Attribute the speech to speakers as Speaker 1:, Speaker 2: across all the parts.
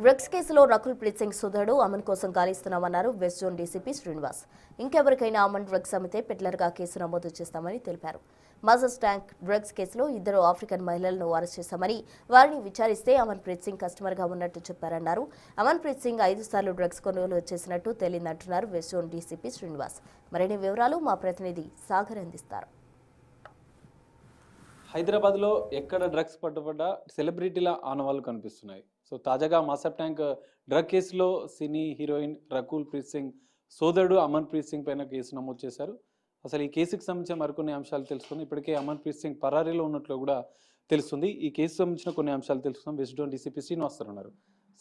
Speaker 1: Drugs కేసులో రకుల్ ప్రీత్ సింగ్ సోదరుడు అమన్ కోసం గాలిస్తున్నామన్నారు వెస్ట్ జోన్ డీసీపీ శ్రీనివాస్. ఇంకెవరికైనా అమన్ డ్రగ్స్ అమ్మితే పెడ్లర్గా కేసు నమోదు చేస్తామని తెలిపారు. మాజస్ ట్యాంక్ డ్రగ్స్ కేసులో 2 ఆఫ్రికన్ మహిళలను అరెస్ట్ చేశామని, వారిని విచారిస్తే అమన్ ప్రీత్ సింగ్ కస్టమర్గా ఉన్నట్టు చెప్పారన్నారు. అమన్ ప్రీత్ సింగ్ 5 సార్లు డ్రగ్స్ కొనుగోలు చేసినట్టు తేలిందంటున్నారు వెస్ట్ జోన్ డీసీపీ శ్రీనివాస్. మరిన్ని వివరాలు మా ప్రతినిధి సాగర్ అందిస్తారు.
Speaker 2: హైదరాబాద్లో ఎక్కడ డ్రగ్స్ పట్టుబడ్డా సెలబ్రిటీల ఆనవాళ్లు కనిపిస్తున్నాయి. సో తాజాగా మాసప్ ట్యాంక్ డ్రగ్ కేసులో సినీ హీరోయిన్ రకుల్ ప్రీత్ సింగ్ సోదరుడు అమన్ ప్రీత్ సింగ్ పైన కేసు నమోదు చేశారు. అసలు ఈ కేసుకు సంబంధించిన మరికొన్ని అంశాలు తెలుసుకుంది. ఇప్పటికే అమన్ ప్రీత్ సింగ్ పరారీలో ఉన్నట్లు కూడా తెలుస్తుంది. ఈ కేసు సంబంధించిన కొన్ని అంశాలు తెలుసుకుందాం. వెస్ట్ జోన్ డీసీపీ శ్రీనివాస్ ఉన్నారు.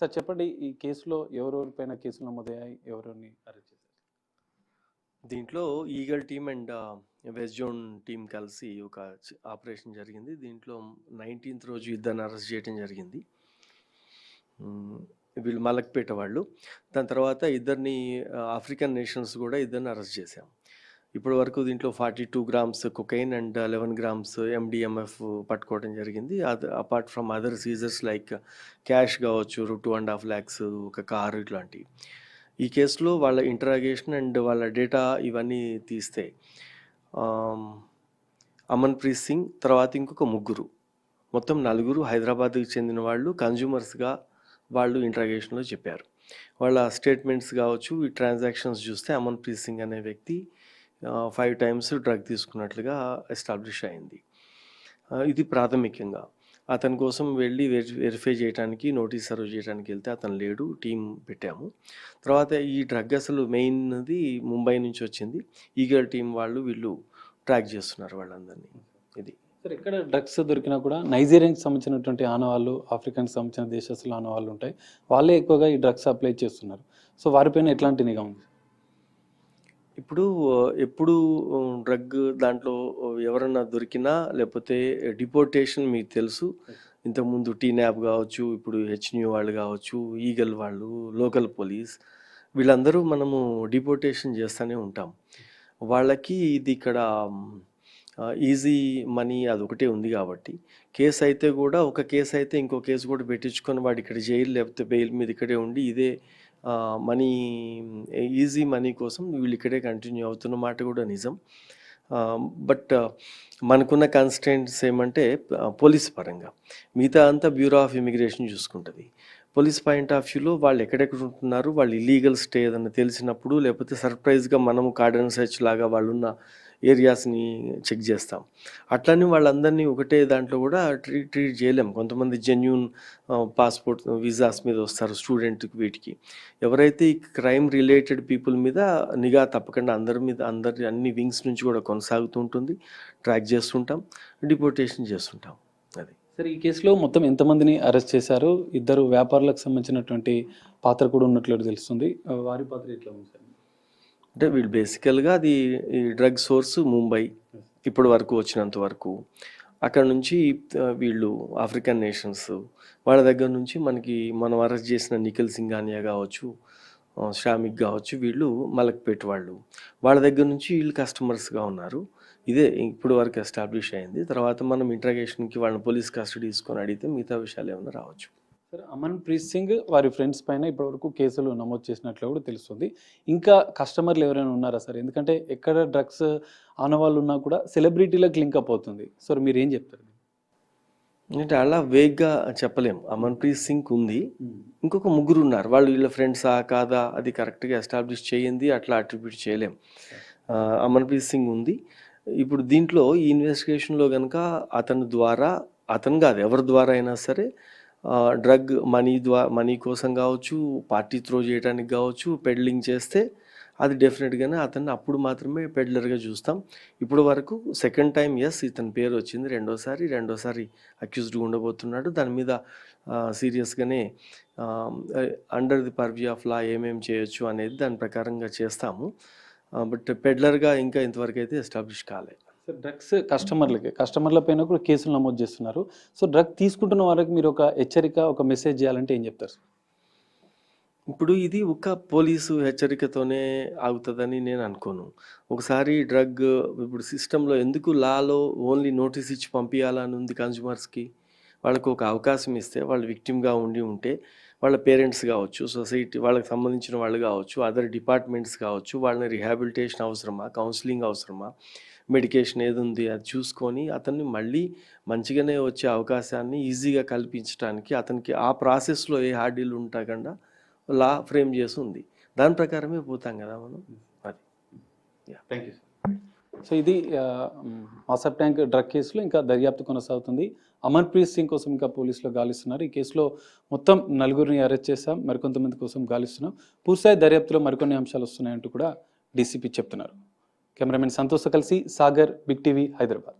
Speaker 2: సార్ చెప్పండి, ఈ కేసులో ఎవరెవరిపైన కేసులు నమోదయ్యాయి, ఎవరిని అరెస్ట్ చేశారు?
Speaker 3: దీంట్లో eagle team and west zone team కలిసి ఒక ఆపరేషన్ జరిగింది. దీంట్లో 19th రోజు ఇద్దరిని అరెస్ట్ చేయడం జరిగింది. వీళ్ళు మలక్పేట వాళ్ళు. దాని తర్వాత ఇద్దరిని ఆఫ్రికన్ నేషన్స్ కూడా ఇద్దరిని అరెస్ట్ చేశాం. ఇప్పటి వరకు దీంట్లో 42 grams cocaine and 11 grams MDMF పట్టుకోవడం జరిగింది. Apart from other seizures like cash కావచ్చు, 2.5 lakhs, ఒక కారు, ఇట్లాంటివి. ఈ కేసులో వాళ్ళ ఇంటరాగేషన్ అండ్ వాళ్ళ డేటా ఇవన్నీ తీస్తే అమన్ ప్రీత్ సింగ్ తర్వాత ఇంకొక 3, మొత్తం 4 హైదరాబాద్కి చెందిన వాళ్ళు కన్జ్యూమర్స్గా వాళ్ళు ఇంటరాగేషన్లో చెప్పారు. వాళ్ళ స్టేట్మెంట్స్ కావచ్చు, ఈ ట్రాన్సాక్షన్స్ చూస్తే అమన్ ప్రీత్ సింగ్ అనే వ్యక్తి 5 times డ్రగ్ తీసుకున్నట్లుగా ఎస్టాబ్లిష్ అయింది. ఇది ప్రాథమికంగా అతని కోసం వెళ్ళి వెరిఫై చేయడానికి, నోటీస్ సర్వ్ చేయడానికి వెళ్తే అతను లేడు, టీం పెట్టాము. తర్వాత ఈ డ్రగ్ అసలు మెయిన్ది ముంబై నుంచి వచ్చింది. ఈగల్ టీం వాళ్ళు వీళ్ళు ట్రాక్ చేస్తున్నారు వాళ్ళందరినీ. ఇది
Speaker 2: సార్, ఎక్కడ డ్రగ్స్ దొరికినా కూడా నైజీరియాకి సంబంధించినటువంటి ఆనవాళ్ళు, ఆఫ్రికాకి సంబంధించిన దేశస్తుల ఆనవాళ్ళు ఉంటాయి. వాళ్ళే ఎక్కువగా ఈ డ్రగ్స్ అప్లై చేస్తున్నారు. సో వారిపైన ఎట్లాంటి నిఘా ఉంది?
Speaker 3: ఎప్పుడు డ్రగ్ దాంట్లో ఎవరన్నా దొరికినా, లేకపోతే డిపోర్టేషన్ మీకు తెలుసు. ఇంతకుముందు టీనాప్ కావచ్చు, ఇప్పుడు హెచ్న్యూ వాళ్ళు కావచ్చు, ఈగల్ వాళ్ళు, లోకల్ పోలీస్, వీళ్ళందరూ మనము డిపోర్టేషన్ చేస్తూనే ఉంటాం. వాళ్ళకి ఇది ఇక్కడ ఈజీ మనీ అదొకటే ఉంది కాబట్టి, కేసు అయితే కూడా ఒక కేసు అయితే ఇంకో కేసు కూడా పెట్టించుకొని వాడు ఇక్కడ జైలు లేకపోతే బెయిల్ మీద ఇక్కడే ఉండి ఇదే మనీ, ఈజీ మనీ కోసం వీళ్ళు ఇక్కడే కంటిన్యూ అవుతున్న మాట కూడా నిజం. బట్ మనకున్న కన్స్టెంట్స్ ఏమంటే పోలీస్ పరంగా మిగతా అంతా బ్యూరో ఆఫ్ ఇమిగ్రేషన్ చూసుకుంటుంది. పోలీస్ పాయింట్ ఆఫ్ వ్యూలో వాళ్ళు ఎక్కడెక్కడ ఉంటున్నారు, వాళ్ళు ఇల్లీగల్ స్టే ఏదన్నా తెలిసినప్పుడు, లేకపోతే సర్ప్రైజ్గా మనము కార్డన్ సెర్చ్ లాగా వాళ్ళున్న ఏరియాస్ని చెక్ చేస్తాం. అట్లని వాళ్ళందరినీ ఒకటే దాంట్లో కూడా ట్రీట్ చేయలేం. కొంతమంది జెన్యూన్ పాస్పోర్ట్ వీసాస్ మీద వస్తారు స్టూడెంట్కి, వీటికి. ఎవరైతే ఈ క్రైమ్ రిలేటెడ్ పీపుల్ మీద నిఘా తప్పకుండా అందరి అన్ని వింగ్స్ నుంచి కూడా కొనసాగుతూ ఉంటుంది. ట్రాక్ చేస్తుంటాం, డిపోర్టేషన్ చేస్తుంటాం. అది
Speaker 2: సార్, ఈ కేసులో మొత్తం ఎంతమందిని అరెస్ట్ చేశారు? 2 వ్యాపారులకు సంబంధించినటువంటి పాత్ర కూడా ఉన్నట్లు తెలుస్తుంది. వారి పాత్ర ఎట్లా ఉంది సార్?
Speaker 3: అంటే వీళ్ళు బేసికల్గా అది ఈ డ్రగ్ సోర్స్ ముంబై ఇప్పటి వరకు వచ్చినంత వరకు. అక్కడ నుంచి వీళ్ళు ఆఫ్రికన్ నేషన్స్ వాళ్ళ దగ్గర నుంచి మనం అరెస్ట్ చేసిన నిఖిల్ సింఘానియా కావచ్చు, శ్రామిక్ కావచ్చు, వీళ్ళు మలక్పేట్ వాళ్ళు. వాళ్ళ దగ్గర నుంచి వీళ్ళు కస్టమర్స్గా ఉన్నారు. ఇదే ఇప్పుడు వరకు ఎస్టాబ్లిష్ అయింది. తర్వాత మనం ఇంట్రాగేషన్కి వాళ్ళని పోలీస్ కస్టడీ తీసుకొని అడిగితే మిగతా విషయాలు ఏమైనా రావచ్చు.
Speaker 2: సార్, అమన్ ప్రీత్ సింగ్ వారి ఫ్రెండ్స్ పైన ఇప్పటివరకు కేసులు నమోదు చేసినట్లు కూడా తెలుస్తుంది. ఇంకా కస్టమర్లు ఎవరైనా ఉన్నారా సార్? ఎందుకంటే ఎక్కడ డ్రగ్స్ ఆనవాళ్ళు ఉన్నా కూడా సెలబ్రిటీలకు లింక్ అప్ అవుతుంది. సో మీరు ఏం చెప్తారు?
Speaker 3: అంటే అలా వేగ్గా చెప్పలేము. అమన్ ప్రీత్ సింగ్ ఉంది, ఇంకొక 3 ఉన్నారు. వాళ్ళు వీళ్ళ ఫ్రెండ్సా కాదా అది కరెక్ట్గా ఎస్టాబ్లిష్ చేయింది అట్లా అట్రిబ్యూట్ చేయలేం. అమన్ ప్రీత్ సింగ్ ఉంది. ఇప్పుడు దీంట్లో ఈ ఇన్వెస్టిగేషన్లో కనుక అతను కాదు, ఎవరి ద్వారా అయినా సరే డ్రగ్ మనీ కోసం కావచ్చు, పార్టీ త్రో చేయడానికి కావచ్చు, పెడ్లింగ్ చేస్తే అది డెఫినెట్గానే అతన్ని అప్పుడు మాత్రమే పెడ్లర్గా చూస్తాం. ఇప్పుడు వరకు సెకండ్ టైం ఇతని పేరు వచ్చింది. రెండోసారి అక్యూజ్డ్గా ఉండబోతున్నాడు. దాని మీద సీరియస్గానే under the purview of law ఏమేమి చేయొచ్చు అనేది దాని ప్రకారంగా చేస్తాము. బట్ పెడ్లర్గా ఇంకా ఇంతవరకు అయితే ఎస్టాబ్లిష్ కాలేదు.
Speaker 2: డ్రగ్స్ కస్టమర్ల పైన కూడా కేసులు నమోదు చేస్తున్నారు. సో డ్రగ్ తీసుకుంటున్న వాళ్ళకి మీరు ఒక హెచ్చరిక, ఒక మెసేజ్ చేయాలంటే ఏం చెప్తారు?
Speaker 3: ఇప్పుడు ఇది ఒక పోలీసు హెచ్చరికతోనే ఆగుతుందని నేను అనుకోను. ఒకసారి డ్రగ్ ఇప్పుడు సిస్టంలో ఎందుకు లాలో ఓన్లీ నోటీస్ ఇచ్చి పంపించాలని ఉంది కన్జ్యూమర్స్కి? వాళ్ళకు ఒక అవకాశం ఇస్తే, వాళ్ళు విక్టిమ్గా ఉంటే వాళ్ళ పేరెంట్స్ కావచ్చు, సొసైటీ వాళ్ళకి సంబంధించిన వాళ్ళు కావచ్చు, అదర్ డిపార్ట్మెంట్స్ కావచ్చు, వాళ్ళని రిహాబిలిటేషన్ అవసరమా, కౌన్సిలింగ్ అవసరమా, మెడికేషన్ ఏది ఉంది అది చూసుకొని అతన్ని మళ్ళీ మంచిగానే వచ్చే అవకాశాన్ని ఈజీగా కల్పించడానికి అతనికి ఆ ప్రాసెస్లో ఏ హార్డీలు ఉండకుండా లా ఫ్రేమ్ చేసి ఉంది. దాని ప్రకారమే పోతాం కదా మనం. అది
Speaker 2: థ్యాంక్ యూ. సో ఇది మాసప్ ట్యాంక్ డ్రగ్ కేసులో ఇంకా దర్యాప్తు కొనసాగుతుంది. అమర్ప్రీత్ సింగ్ కోసం ఇంకా పోలీసులు గాలిస్తున్నారు. ఈ కేసులో మొత్తం 4గురిని అరెస్ట్ చేశాం, మరికొంతమంది కోసం గాలిస్తున్నాం. పూర్తిస్థాయి దర్యాప్తులో మరికొన్ని అంశాలు వస్తున్నాయంటూ కూడా డీసీపీ చెప్తున్నారు. కెమెరామెన్ సంతోష్తో కలిసి సాగర్, బిగ్ టీవీ, హైదరాబాద్.